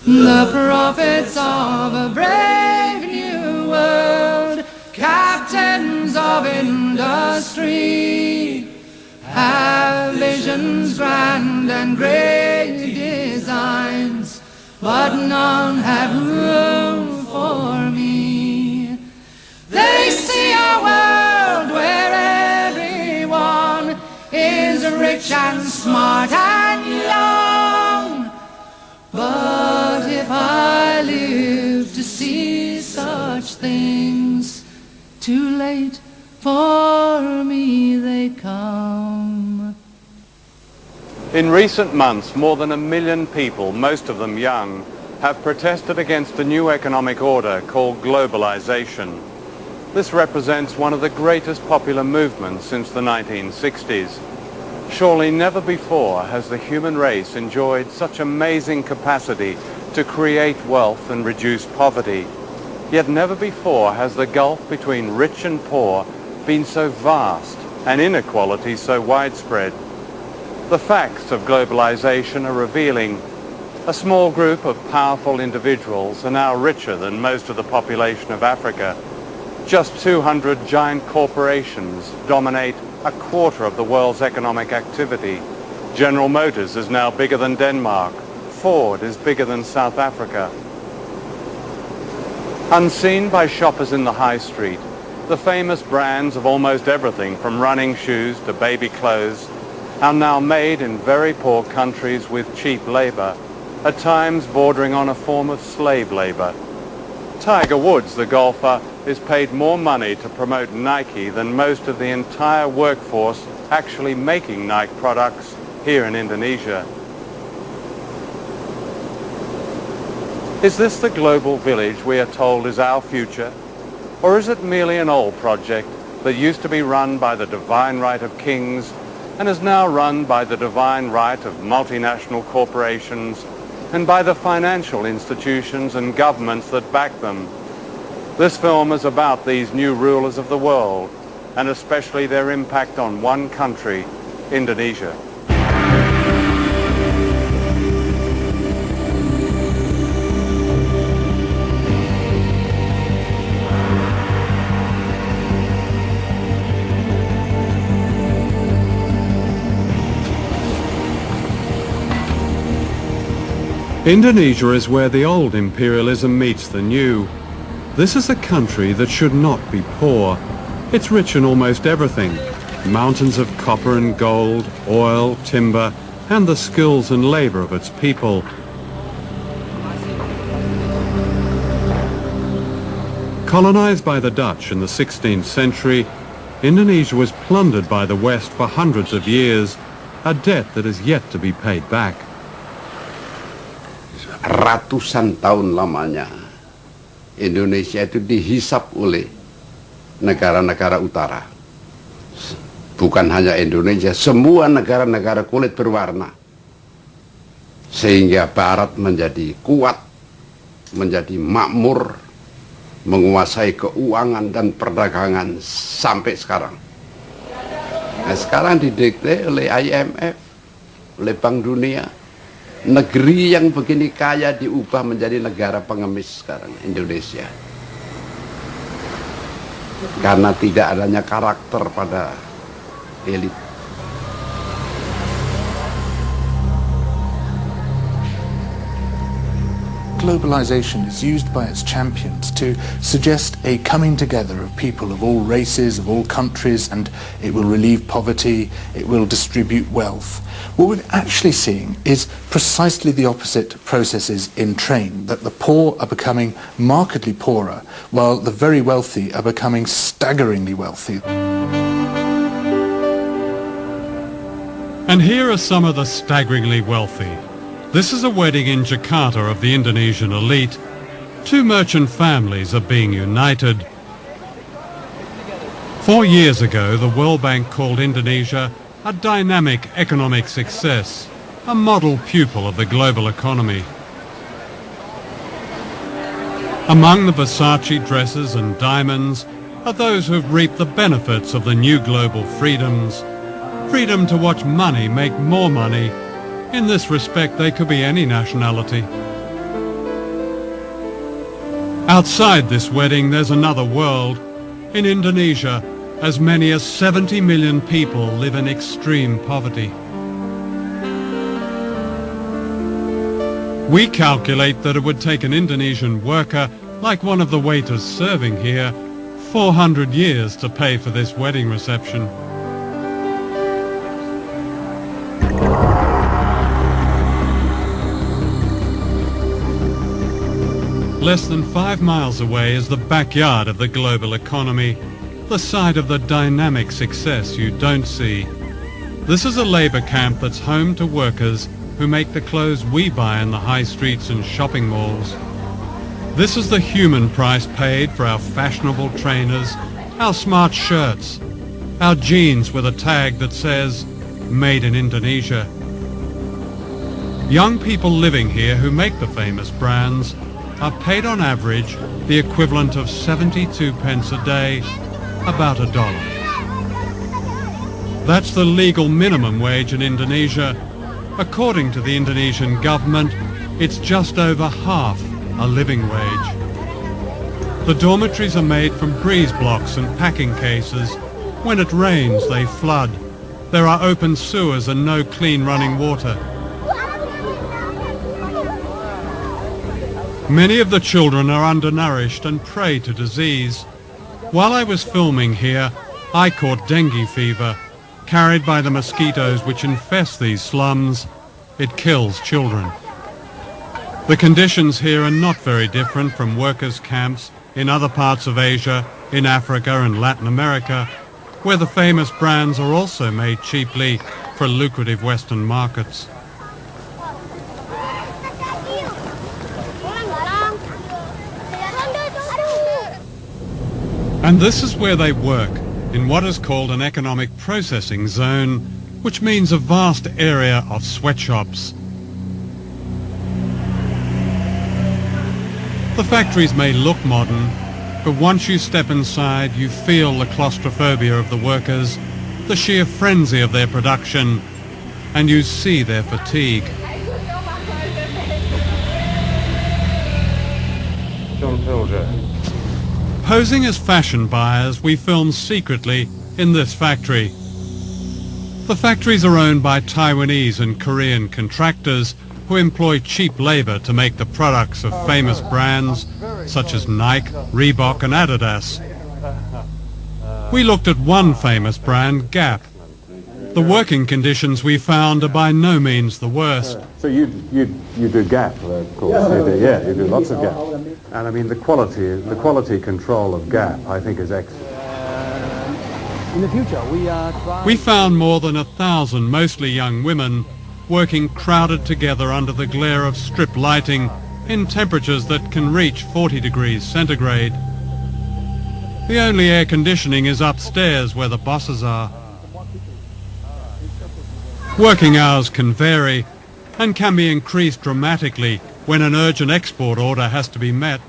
The prophets of a brave new world, captains of industry, have visions grand and great designs, but none have room for me. They see a world where everyone is rich and smart and young, but if I live to see such things, too late for me they come. In recent months, more than 1 million people, most of them young, have protested against a new economic order called globalization. This represents one of the greatest popular movements since the 1960s. Surely never before has the human race enjoyed such amazing capacity to create wealth and reduce poverty. Yet never before has the gulf between rich and poor been so vast and inequality so widespread. The facts of globalization are revealing. A small group of powerful individuals are now richer than most of the population of Africa. Just 200 giant corporations dominate a quarter of the world's economic activity. General Motors is now bigger than Denmark. Ford is bigger than South Africa. Unseen by shoppers in the high street, the famous brands of almost everything from running shoes to baby clothes are now made in very poor countries with cheap labor, at times bordering on a form of slave labor. Tiger Woods, the golfer, is paid more money to promote Nike than most of the entire workforce actually making Nike products here in Indonesia. Is this the global village we are told is our future? Or is it merely an old project that used to be run by the divine right of kings and is now run by the divine right of multinational corporations and by the financial institutions and governments that back them? This film is about these new rulers of the world, and especially their impact on one country, Indonesia. Indonesia is where the old imperialism meets the new. This is a country that should not be poor. It's rich in almost everything. Mountains of copper and gold, oil, timber, and the skills and labor of its people. Colonized by the Dutch in the 16th century, Indonesia was plundered by the West for hundreds of years, a debt that is yet to be paid back. Ratusan tahun lamanya Indonesia itu dihisap oleh negara-negara utara. Bukan hanya Indonesia, semua negara-negara kulit berwarna. Sehingga Barat menjadi kuat, menjadi makmur, menguasai keuangan dan perdagangan sampai sekarang. Nah, sekarang didikte oleh IMF, oleh Bank Dunia. Negeri yang begini kaya diubah menjadi negara pengemis sekarang, Indonesia. Karena tidak adanya karakter pada elit. Globalization is used by its champions to suggest a coming together of people of all races, of all countries, and it will relieve poverty, it will distribute wealth. What we're actually seeing is precisely the opposite processes in train, that the poor are becoming markedly poorer, while the very wealthy are becoming staggeringly wealthy. And here are some of the staggeringly wealthy. This is a wedding in Jakarta of the Indonesian elite. Two merchant families are being united. 4 years ago, the World Bank called Indonesia a dynamic economic success, a model pupil of the global economy. Among the Versace dresses and diamonds are those who have reaped the benefits of the new global freedoms. Freedom to watch money make more money. In this respect, they could be any nationality. Outside this wedding, there's another world. In Indonesia, as many as 70 million people live in extreme poverty. We calculate that it would take an Indonesian worker, like one of the waiters serving here, 400 years to pay for this wedding reception. Less than 5 miles away is the backyard of the global economy, the site of the dynamic success you don't see. This is a labour camp that's home to workers who make the clothes we buy in the high streets and shopping malls. This is the human price paid for our fashionable trainers, our smart shirts, our jeans with a tag that says, "Made in Indonesia." Young people living here who make the famous brands are paid on average the equivalent of 72 pence a day, about $1. That's the legal minimum wage in Indonesia. According to the Indonesian government, it's just over half a living wage. The dormitories are made from breeze blocks and packing cases. When it rains, they flood. There are open sewers and no clean running water. Many of the children are undernourished and prey to disease. While I was filming here, I caught dengue fever, carried by the mosquitoes which infest these slums. It kills children. The conditions here are not very different from workers' camps in other parts of Asia, in Africa and Latin America, where the famous brands are also made cheaply for lucrative Western markets. And this is where they work, in what is called an economic processing zone, which means a vast area of sweatshops. The factories may look modern, but once you step inside, you feel the claustrophobia of the workers, the sheer frenzy of their production, and you see their fatigue. Posing as fashion buyers, we film secretly in this factory. The factories are owned by Taiwanese and Korean contractors who employ cheap labor to make the products of famous brands such as Nike, Reebok and Adidas. We looked at one famous brand, Gap. The working conditions we found are by no means the worst. So you do Gap, of course. You do lots of Gap. And I mean the quality control of Gap, I think, is excellent. In the future, we are trying... We found more than 1,000 mostly young women working crowded together under the glare of strip lighting in temperatures that can reach 40 degrees centigrade. The only air conditioning is upstairs where the bosses are. Working hours can vary and can be increased dramatically when an urgent export order has to be met.